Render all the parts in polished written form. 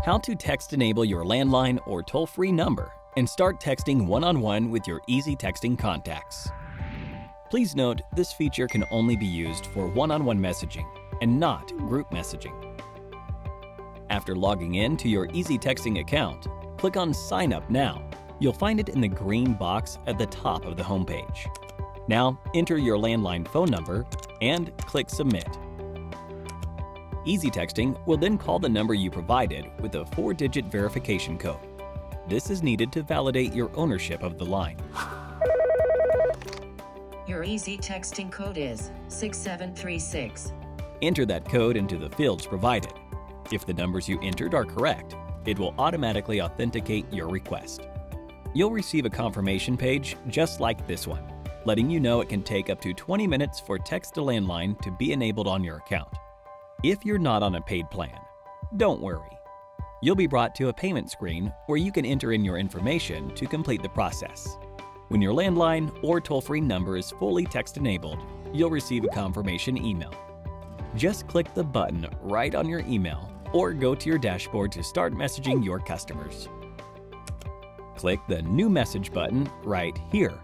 How to text enable your landline or toll-free number and start texting one-on-one with your easy texting contacts. Please note, this feature can only be used for one-on-one messaging and not group messaging. After logging in to your Easy Texting account, click on Sign Up Now. You'll find it in the green box at the top of the homepage. Now, enter your landline phone number and click Submit. Easy Texting will then call the number you provided with a 4-digit verification code. This is needed to validate your ownership of the line. Your Easy Texting code is 6736. Enter that code into the fields provided. If the numbers you entered are correct, it will automatically authenticate your request. You'll receive a confirmation page just like this one, letting you know it can take up to 20 minutes for text to landline to be enabled on your account. If you're not on a paid plan, don't worry. You'll be brought to a payment screen where you can enter in your information to complete the process. When your landline or toll-free number is fully text-enabled, you'll receive a confirmation email. Just click the button right on your email or go to your dashboard to start messaging your customers. Click the New Message button right here.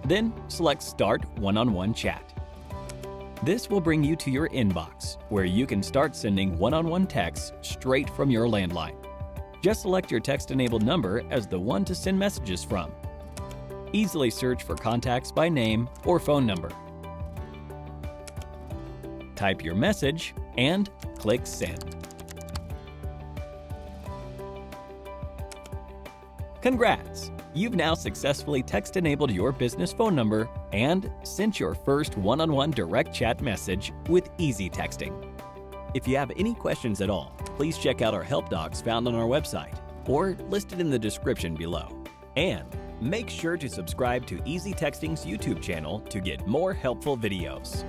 Then select Start One-on-One Chat. This will bring you to your inbox, where you can start sending one-on-one texts straight from your landline. Just select your text-enabled number as the one to send messages from. Easily search for contacts by name or phone number. Type your message and click Send. Congrats! You've now successfully text-enabled your business phone number and sent your first one-on-one direct chat message with Easy Texting. If you have any questions at all, please check out our help docs found on our website or listed in the description below. And make sure to subscribe to Easy Texting's YouTube channel to get more helpful videos.